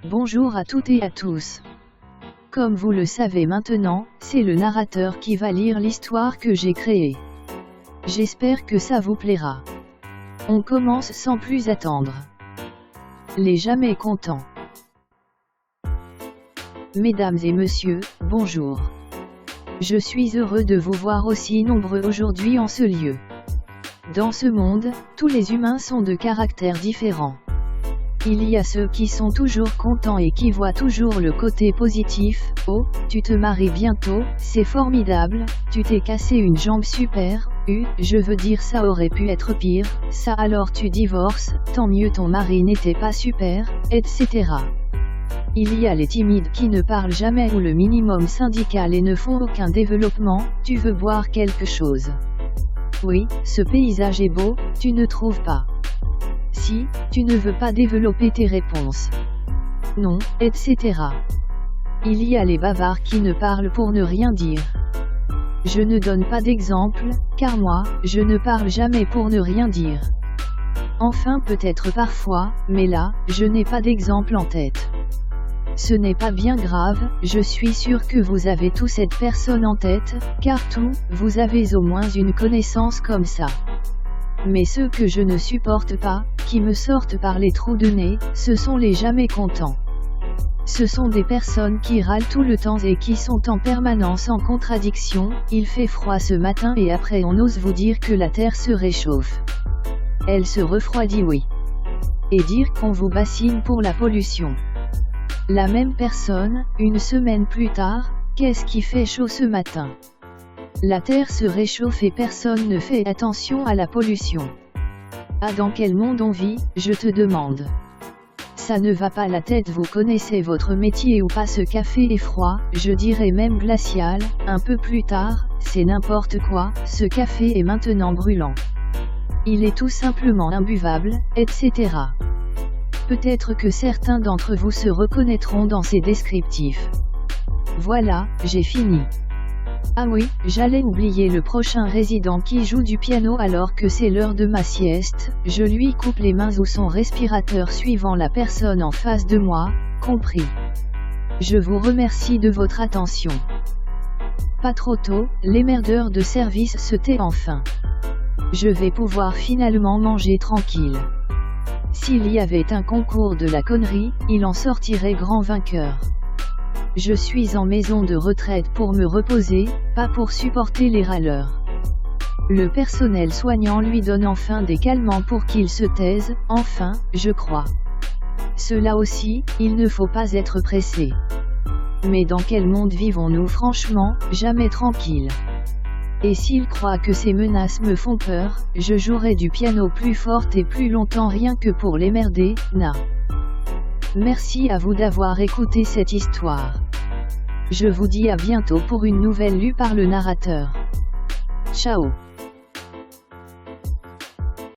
Bonjour à toutes et à tous. Comme vous le savez maintenant, c'est le narrateur qui va lire l'histoire que j'ai créée. J'espère que ça vous plaira. On commence sans plus attendre. Les jamais contents. Mesdames et messieurs, bonjour. Je suis heureux de vous voir aussi nombreux aujourd'hui en ce lieu. Dans ce monde, tous les humains sont de caractères différents. Il y a ceux qui sont toujours contents et qui voient toujours le côté positif. Oh, tu te maries bientôt, c'est formidable, tu t'es cassé une jambe, super, je veux dire ça aurait pu être pire, ça alors tu divorces, tant mieux ton mari n'était pas super, etc. Il y a les timides qui ne parlent jamais ou le minimum syndical et ne font aucun développement. Tu veux boire quelque chose? Oui, ce paysage est beau, tu ne trouves pas? Si, tu ne veux pas développer tes réponses. Non, etc. Il y a les bavards qui ne parlent pour ne rien dire. Je ne donne pas d'exemple, car moi, je ne parle jamais pour ne rien dire. Enfin peut-être parfois, mais là, je n'ai pas d'exemple en tête. Ce n'est pas bien grave, je suis sûr que vous avez tous cette personne en tête, car vous avez au moins une connaissance comme ça. Mais ceux que je ne supporte pas, qui me sortent par les trous de nez, ce sont les jamais contents. Ce sont des personnes qui râlent tout le temps et qui sont en permanence en contradiction. Il fait froid ce matin et après on ose vous dire que la terre se réchauffe. Elle se refroidit, oui. Et dire qu'on vous bassine pour la pollution. La même personne, une semaine plus tard, qu'est-ce qui fait chaud ce matin? La terre se réchauffe et personne ne fait attention à la pollution. Ah, dans quel monde on vit, je te demande? Ça ne va pas la tête. Vous connaissez votre métier ou pas? Ce café est froid, je dirais même glacial. Un peu plus tard, c'est n'importe quoi, ce café est maintenant brûlant. Il est tout simplement imbuvable, etc. Peut-être que certains d'entre vous se reconnaîtront dans ces descriptifs. Voilà, j'ai fini. Ah oui, j'allais oublier le prochain résident qui joue du piano alors que c'est l'heure de ma sieste. Je lui coupe les mains ou son respirateur suivant la personne en face de moi, compris. Je vous remercie de votre attention. Pas trop tôt, l'émerdeur de service se tait enfin. Je vais pouvoir finalement manger tranquille. S'il y avait un concours de la connerie, il en sortirait grand vainqueur. Je suis en maison de retraite pour me reposer, pas pour supporter les râleurs. Le personnel soignant lui donne enfin des calmants pour qu'il se taise, enfin, je crois. Cela aussi, il ne faut pas être pressé. Mais dans quel monde vivons-nous franchement, jamais tranquille. Et s'il croit que ces menaces me font peur, je jouerai du piano plus fort et plus longtemps rien que pour l'émerder, na. Merci à vous d'avoir écouté cette histoire. Je vous dis à bientôt pour une nouvelle lue par le narrateur. Ciao.